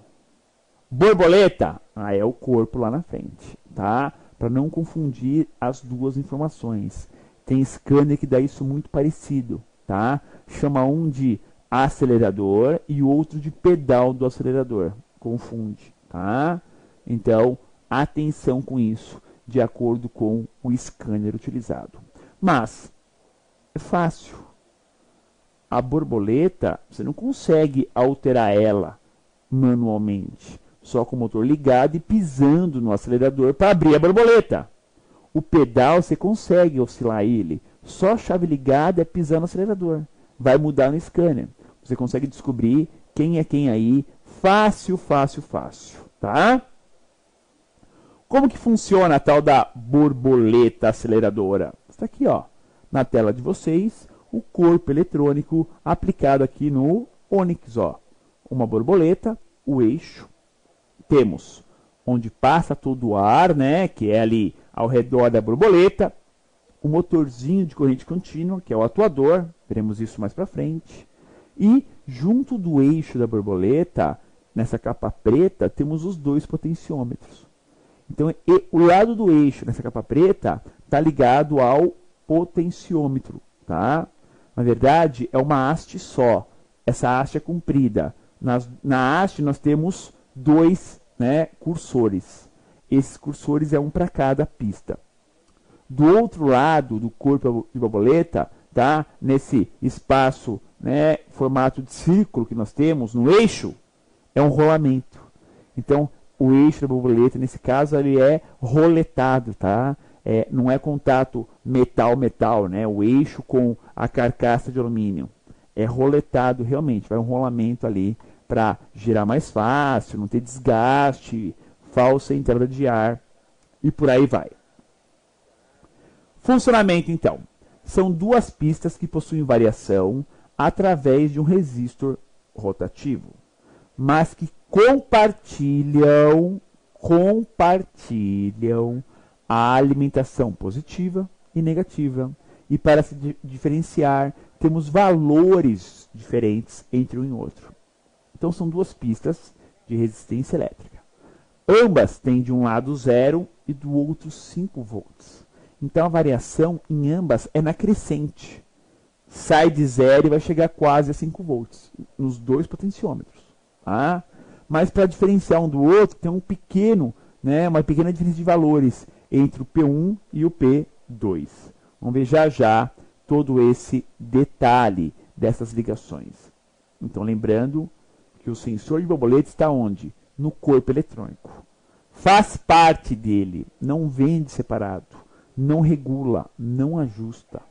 Borboleta, é o corpo lá na frente, tá? Para não confundir as duas informações. Tem scanner que dá isso muito parecido, tá? Chama um de acelerador e outro de pedal do acelerador. Confunde, tá? Então, atenção com isso, de acordo com o scanner utilizado. Mas, é fácil. A borboleta, você não consegue alterar ela manualmente, só com o motor ligado e pisando no acelerador para abrir a borboleta. O pedal, você consegue oscilar ele, só a chave ligada é pisar no acelerador. Vai mudar no scanner. Você consegue descobrir quem é quem aí, fácil, fácil, fácil, tá? Como que funciona a tal da borboleta aceleradora? Está aqui, ó, na tela de vocês, o corpo eletrônico aplicado aqui no Onix, ó. Uma borboleta, o eixo. Temos onde passa todo o ar, né, que é ali ao redor da borboleta, o motorzinho de corrente contínua, que é o atuador, veremos isso mais para frente. E junto do eixo da borboleta, nessa capa preta, temos os dois potenciômetros. Então, o lado do eixo nessa capa preta está ligado ao potenciômetro, tá? Na verdade, é uma haste só. Essa haste é comprida. Na haste nós temos dois, né, cursores. Esses cursores é um para cada pista. Do outro lado do corpo de borboleta, tá? Nesse espaço, né, formato de círculo que nós temos no eixo, é um rolamento. Então, o eixo da borboleta, nesse caso, ele é roletado, tá? Não é contato metal-metal, né? O eixo com a carcaça de alumínio. É roletado realmente, vai um rolamento ali para girar mais fácil, não ter desgaste, falsa entrada de ar e por aí vai. Funcionamento, então. São duas pistas que possuem variação através de um resistor rotativo, mas que compartilham a alimentação positiva e negativa. E para se diferenciar, temos valores diferentes entre um e outro. Então são duas pistas de resistência elétrica. Ambas têm de um lado 0 e do outro 5 volts. Então a variação em ambas é na crescente. Sai de 0 e vai chegar quase a 5 volts nos dois potenciômetros. Tá? Mas para diferenciar um do outro, tem uma pequena diferença de valores entre o P1 e o P2. Vamos ver já já todo esse detalhe dessas ligações. Então, lembrando que o sensor de borboleta está onde? No corpo eletrônico. Faz parte dele, não vende separado, não regula, não ajusta.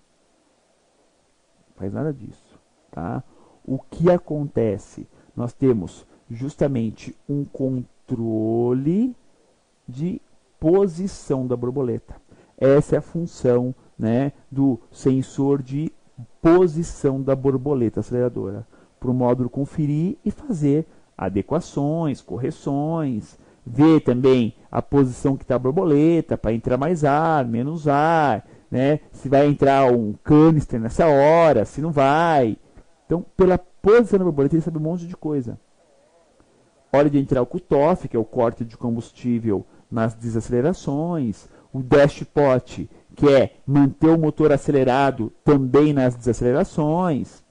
Não faz nada disso. Tá? O que acontece? Nós temos justamente um controle de posição da borboleta. Essa é a função, né, do sensor de posição da borboleta aceleradora, para o módulo conferir e fazer adequações, correções, ver também a posição que está a borboleta, para entrar mais ar, menos ar, né, se vai entrar um canister nessa hora, se não vai. Então, pela posição da borboleta, ele sabe um monte de coisa. Hora de entrar o cutoff, que é o corte de combustível nas desacelerações, o dash pot, que é manter o motor acelerado também nas desacelerações.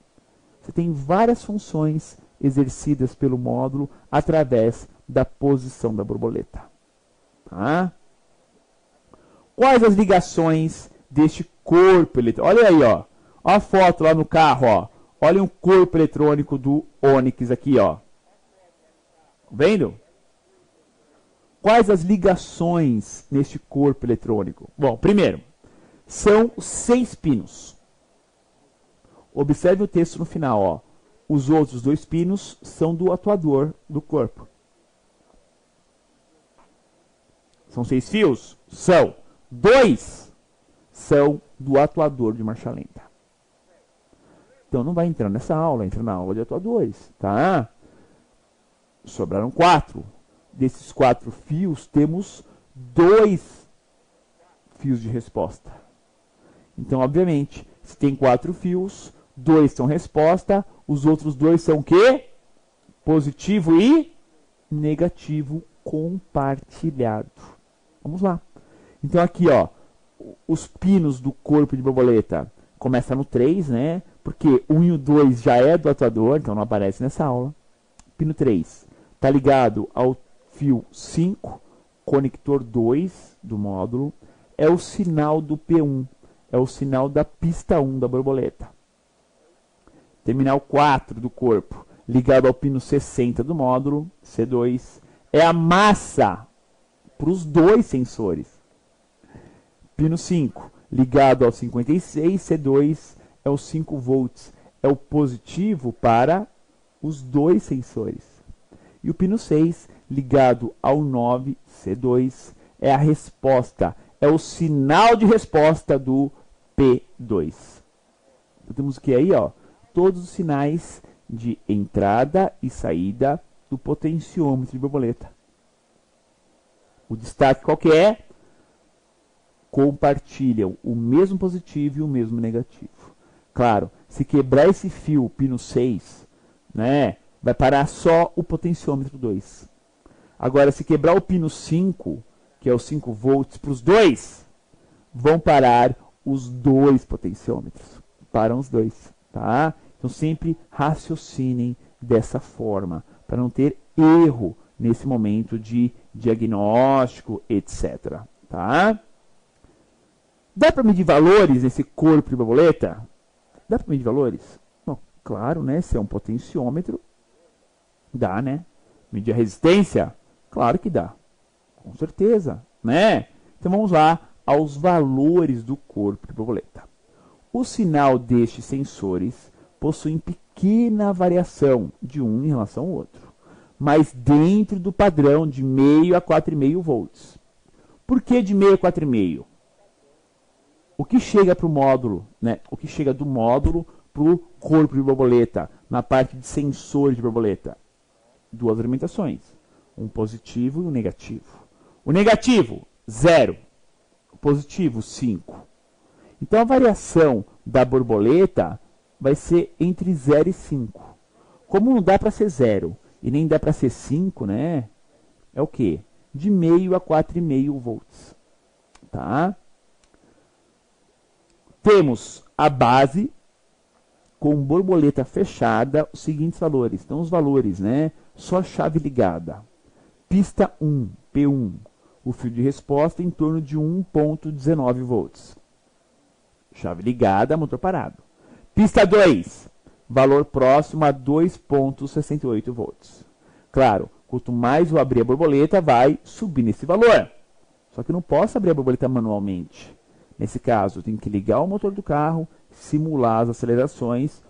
Você tem várias funções exercidas pelo módulo através da posição da borboleta. Tá? Quais as ligações deste corpo eletrônico? Olha aí, ó. Olha a foto lá no carro, ó. Olha o corpo eletrônico do Onix aqui, ó. Vendo? Quais as ligações neste corpo eletrônico? Bom, primeiro, são 6 pinos. Observe o texto no final, ó. Os outros 2 pinos são do atuador do corpo. São 6 fios? São. 2 são do atuador de marcha lenta. Então não vai entrar nessa aula, entra na aula de atuadores, tá? Sobraram 4. Desses 4 fios, temos 2 fios de resposta. Então, obviamente, se tem 4 fios, 2 são resposta, os outros 2 são o quê? Positivo e negativo compartilhado. Vamos lá. Então, aqui, ó, os pinos do corpo de borboleta começam no 3, né? Porque o 1 e o 2 já é do atuador, então não aparece nessa aula. Pino 3 está ligado ao fio 5, conector 2 do módulo. É o sinal do P1, é o sinal da pista 1 da borboleta. Terminal 4 do corpo, ligado ao pino 60 do módulo, C2, é a massa para os 2 sensores. Pino 5, ligado ao 56, C2, é o 5 volts, é o positivo para os 2 sensores. E o pino 6, ligado ao 9, C2, é a resposta, é o sinal de resposta do P2. Então temos que aí, ó, todos os sinais de entrada e saída do potenciômetro de borboleta. O destaque qual que é? Compartilham o mesmo positivo e o mesmo negativo. Claro, se quebrar esse fio, o pino 6, né, vai parar só o potenciômetro 2. Agora, se quebrar o pino 5, que é o 5 volts, para os 2, vão parar os 2 potenciômetros. Param os 2, tá? Então, sempre raciocinem dessa forma, para não ter erro nesse momento de diagnóstico, etc. Tá? Dá para medir valores nesse corpo de borboleta? Dá para medir valores? Bom, claro, né? Se é um potenciômetro, dá, né? Medir a resistência? Claro que dá. Com certeza, né? Então vamos lá aos valores do corpo de borboleta. O sinal destes sensores possui pequena variação de um em relação ao outro, mas dentro do padrão de 0,5 a 4,5 volts. Por que de 0,5 a 4,5? O que chega para o módulo, né? O que chega do módulo para o corpo de borboleta, na parte de sensores de borboleta? 2 alimentações, um positivo e um negativo. O negativo, 0. O positivo, 5. Então a variação da borboleta vai ser entre 0 e 5. Como não dá para ser 0 e nem dá para ser 5, né? É o quê? De 0,5 a 4,5 volts. Tá? Temos a base com borboleta fechada, os seguintes valores. Então, os valores, né? Só chave ligada. Pista 1, P1, o fio de resposta em torno de 1,19 volts. Chave ligada, motor parado. Pista 2, valor próximo a 2,68 volts. Claro, quanto mais eu abrir a borboleta, vai subir nesse valor. Só que eu não posso abrir a borboleta manualmente. Nesse caso, eu tenho que ligar o motor do carro, simular as acelerações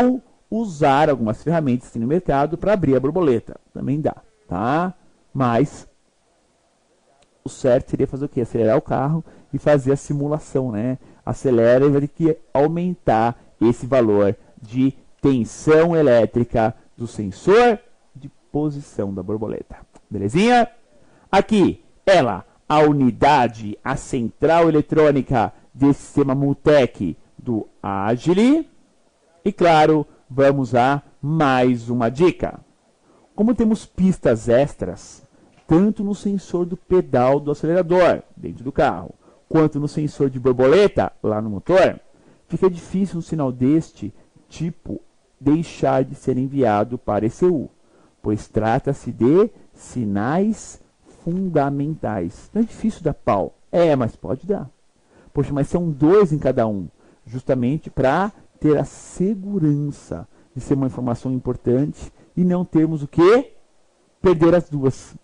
ou usar algumas ferramentas que tem no mercado para abrir a borboleta. Também dá, tá? Mas o certo seria fazer o quê? Acelerar o carro e fazer a simulação, né? Acelera e vai ter que aumentar esse valor de tensão elétrica do sensor de posição da borboleta. Belezinha? Aqui, ela, a unidade, a central eletrônica desse sistema Multec do Agile. E claro, vamos a mais uma dica. Como temos pistas extras, tanto no sensor do pedal do acelerador, dentro do carro, quanto no sensor de borboleta, lá no motor, fica difícil um sinal deste tipo deixar de ser enviado para ECU, pois trata-se de sinais fundamentais. Não é difícil dar pau. Mas pode dar. Poxa, mas são 2 em cada um, justamente para ter a segurança de ser uma informação importante e não termos o quê? Perder as 2.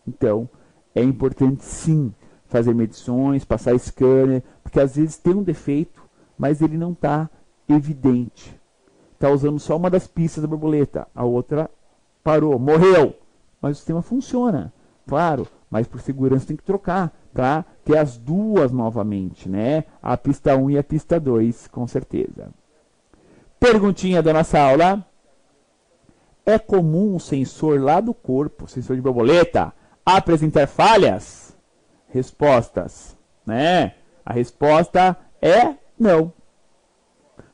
Então, é importante sim fazer medições, passar scanner, porque às vezes tem um defeito, mas ele não está evidente. Está usando só uma das pistas da borboleta, a outra parou, morreu. Mas o sistema funciona, claro, mas por segurança tem que trocar para ter as duas novamente, né? A pista 1 e a pista 2, com certeza. Perguntinha da nossa aula. É comum o sensor lá do corpo, sensor de borboleta, apresentar falhas? Respostas, né? A resposta é não.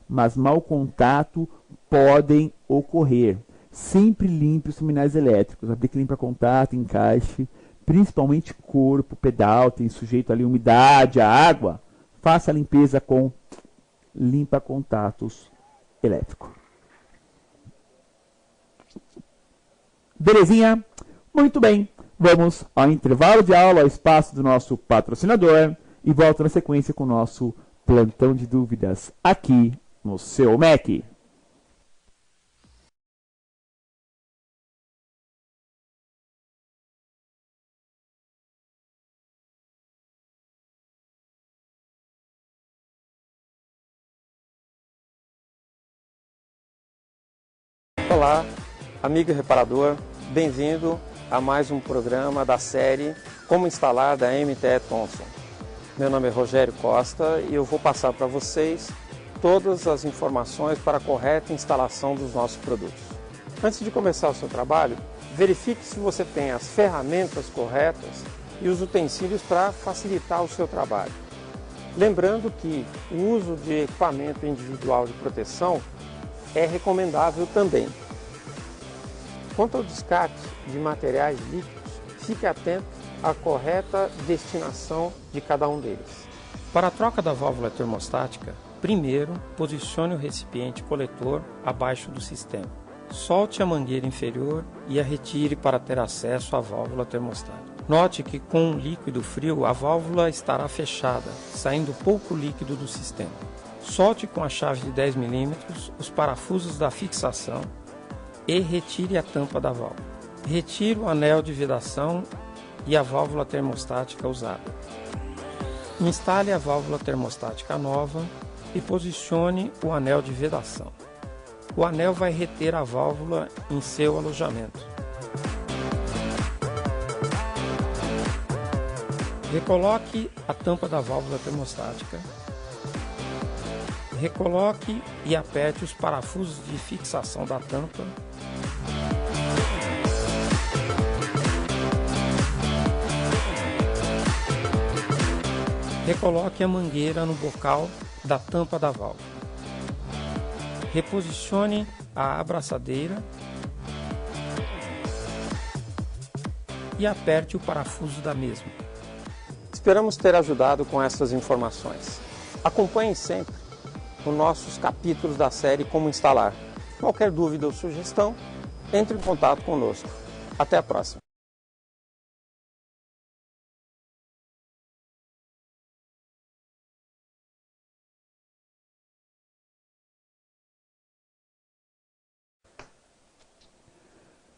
Mas mau contato podem ocorrer. Sempre limpe os terminais elétricos. Aplique limpa-contato, encaixe, principalmente corpo, pedal, tem sujeito ali umidade, a água. Faça a limpeza com limpa-contatos elétrico. Belezinha? Muito bem. Vamos ao intervalo de aula, ao espaço do nosso patrocinador e volto na sequência com o nosso plantão de dúvidas aqui no seu MEC. Olá, amigo reparador, bem-vindo a mais um programa da série Como Instalar da MTE Thomson. Meu nome é Rogério Costa e eu vou passar para vocês todas as informações para a correta instalação dos nossos produtos. Antes de começar o seu trabalho, verifique se você tem as ferramentas corretas e os utensílios para facilitar o seu trabalho. Lembrando que o uso de equipamento individual de proteção é recomendável também. Quanto ao descarte de materiais líquidos, fique atento à correta destinação de cada um deles. Para a troca da válvula termostática, primeiro posicione o recipiente coletor abaixo do sistema. Solte a mangueira inferior e a retire para ter acesso à válvula termostática. Note que com um líquido frio a válvula estará fechada, saindo pouco líquido do sistema. Solte com a chave de 10 mm os parafusos da fixação e retire a tampa da válvula. Retire o anel de vedação e a válvula termostática usada. Instale a válvula termostática nova e posicione o anel de vedação. O anel vai reter a válvula em seu alojamento. Recoloque a tampa da válvula termostática. Recoloque e aperte os parafusos de fixação da tampa. Recoloque a mangueira no bocal da tampa da válvula. Reposicione a abraçadeira e aperte o parafuso da mesma. Esperamos ter ajudado com essas informações. Acompanhe sempre os nossos capítulos da série Como Instalar. Qualquer dúvida ou sugestão, entre em contato conosco. Até a próxima.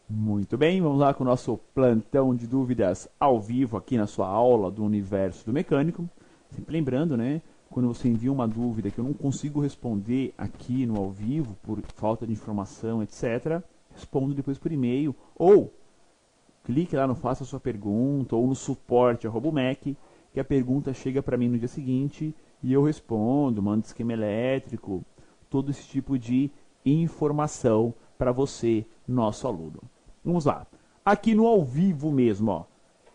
Muito bem, vamos lá com o nosso plantão de dúvidas ao vivo aqui na sua aula do Universo do Mecânico. Sempre lembrando, né, quando você envia uma dúvida que eu não consigo responder aqui no ao vivo por falta de informação, etc., respondo depois por e-mail ou clique lá no Faça a Sua Pergunta ou no suporte @mec, que a pergunta chega para mim no dia seguinte e eu respondo, mando esquema elétrico, todo esse tipo de informação para você, nosso aluno. Vamos lá. Aqui no ao vivo mesmo, ó.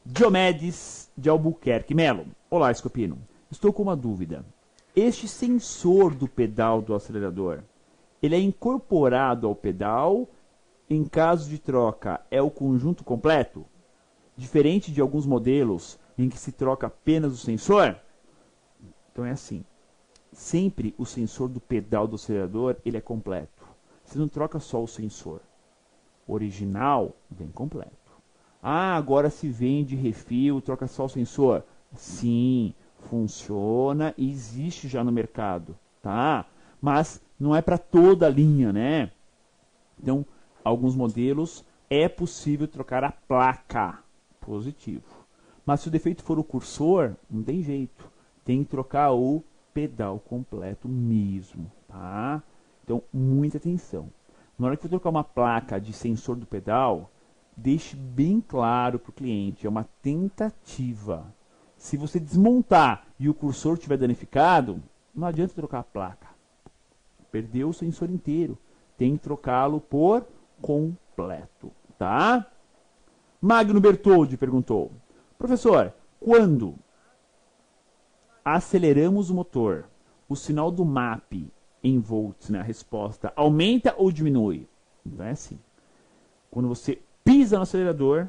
Diomedes de Albuquerque Melo. Olá, Escopino. Estou com uma dúvida. Este sensor do pedal do acelerador, ele é incorporado ao pedal? Em caso de troca, é o conjunto completo? Diferente de alguns modelos em que se troca apenas o sensor? Então é assim. Sempre o sensor do pedal do acelerador, ele é completo. Você não troca só o sensor. O original vem completo. Ah, agora se vende refil, troca só o sensor. Sim, funciona e existe já no mercado, tá? Mas não é para toda a linha, né? Então, alguns modelos é possível trocar a placa, Positivo. Mas se o defeito for o cursor, não tem jeito. Tem que trocar o pedal completo mesmo, tá? Então, muita atenção. Na hora que for trocar uma placa de sensor do pedal, deixe bem claro para o cliente, é uma tentativa. Se você desmontar e o cursor estiver danificado, não adianta trocar a placa. Perdeu o sensor inteiro. Tem que trocá-lo por completo, tá? Magno Bertoldi perguntou: professor, quando aceleramos o motor, o sinal do MAP em volts, né, a resposta, aumenta ou diminui? Então é assim. Quando você pisa no acelerador,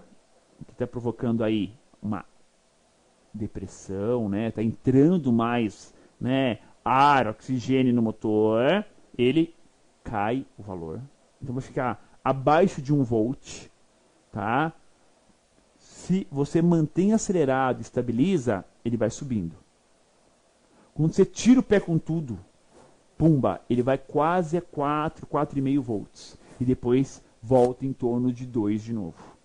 que está provocando aí uma depressão, né, está entrando mais, né, ar, oxigênio no motor, ele cai o valor. Então vai ficar abaixo de 1 volt, tá? Se você mantém acelerado e estabiliza, ele vai subindo. Quando você tira o pé com tudo, pumba, ele vai quase a 4, 4,5 volts. E depois volta em torno de 2 de novo.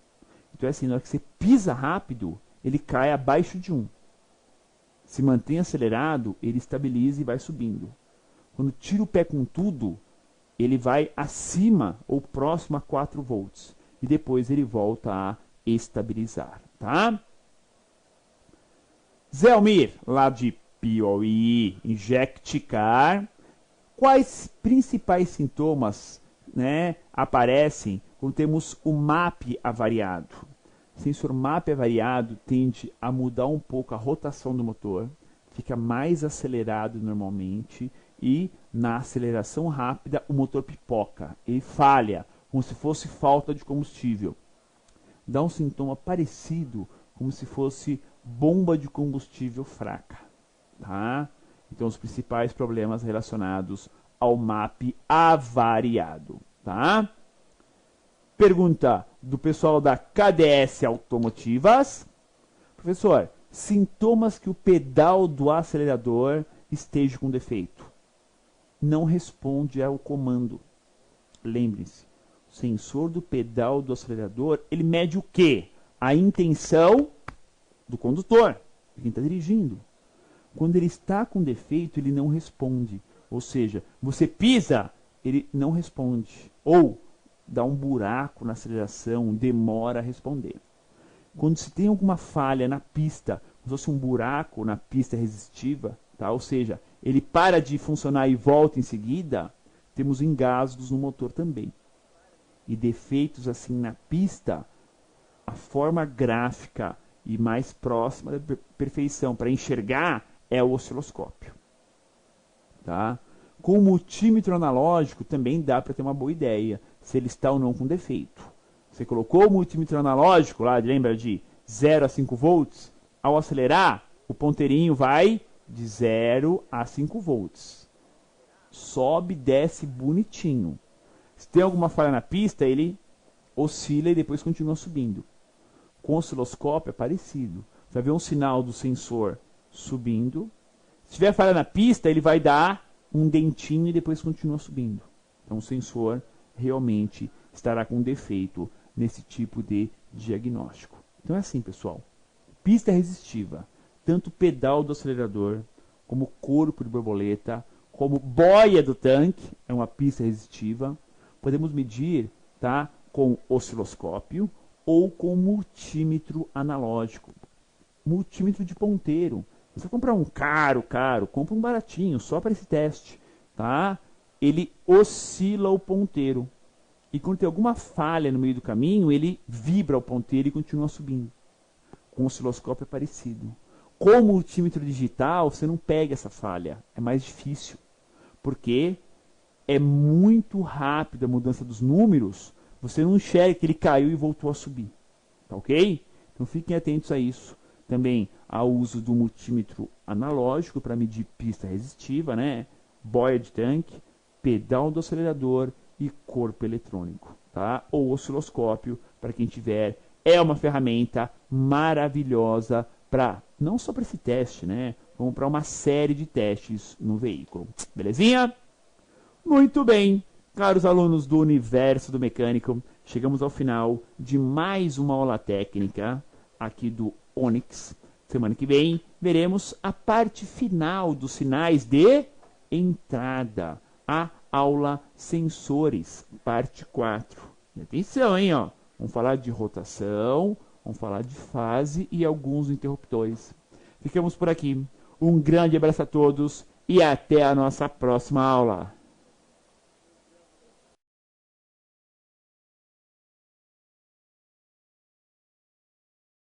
Então é assim, na hora que você pisa rápido, ele cai abaixo de 1. Se mantém acelerado, ele estabiliza e vai subindo. Quando tira o pé com tudo, ele vai acima ou próximo a 4 volts. E depois ele volta a estabilizar, tá? Zé Almir, lá de Piauí, Inject Car. Quais principais sintomas, né, aparecem quando temos o MAP avariado? O sensor MAP avariado tende a mudar um pouco a rotação do motor, fica mais acelerado normalmente e na aceleração rápida o motor pipoca, ele falha, como se fosse falta de combustível. Dá um sintoma parecido como se fosse bomba de combustível fraca, tá? Então, os principais problemas relacionados ao MAP avariado, tá? Pergunta do pessoal da KDS Automotivas. Professor, sintomas que o pedal do acelerador esteja com defeito. Não responde ao comando. Lembre-se, o sensor do pedal do acelerador, ele mede o quê? A intenção do condutor, de quem está dirigindo. Quando ele está com defeito, ele não responde. Ou seja, você pisa, ele não responde. Ou dá um buraco na aceleração, demora a responder. Quando se tem alguma falha na pista, como se fosse um buraco na pista resistiva, tá? Ou seja, ele para de funcionar e volta em seguida, temos engasgos no motor também. E defeitos assim na pista, a forma gráfica e mais próxima da perfeição para enxergar é o osciloscópio. Tá? Com o multímetro analógico também dá para ter uma boa ideia se ele está ou não com defeito. Você colocou o multímetro analógico lá, lembra de 0 a 5 volts? Ao acelerar, o ponteirinho vai de 0 a 5 volts. Sobe, desce bonitinho. Se tem alguma falha na pista, ele oscila e depois continua subindo. Com o osciloscópio é parecido. Você vai ver um sinal do sensor subindo. Se tiver falha na pista, ele vai dar um dentinho e depois continua subindo. Então o sensor realmente estará com defeito nesse tipo de diagnóstico. Então é assim, pessoal. Pista resistiva, tanto pedal do acelerador, como corpo de borboleta, como boia do tanque, é uma pista resistiva. Podemos medir, tá, com osciloscópio ou com multímetro analógico. Multímetro de ponteiro. Você comprar um caro, compra um baratinho, só para esse teste, tá? Ele oscila o ponteiro. E quando tem alguma falha no meio do caminho, ele vibra o ponteiro e continua subindo. Com o osciloscópio é parecido. Com o multímetro digital, você não pega essa falha. É mais difícil. Porque é muito rápida a mudança dos números. Você não enxerga que ele caiu e voltou a subir. Tá ok? Então fiquem atentos a isso. Também ao uso do multímetro analógico para medir pista resistiva, né? Boia de tanque, pedal do acelerador e corpo eletrônico, tá? Ou osciloscópio, para quem tiver. É uma ferramenta maravilhosa para não só para esse teste, né? Como para uma série de testes no veículo. Belezinha? Muito bem, caros alunos do Universo do Mecânico, chegamos ao final de mais uma aula técnica aqui do Onix. Semana que vem veremos a parte final dos sinais de entrada, a aula sensores, parte 4. E atenção, hein, ó. Vamos falar de rotação, vamos falar de fase e alguns interruptores. Ficamos por aqui. Um grande abraço a todos e até a nossa próxima aula.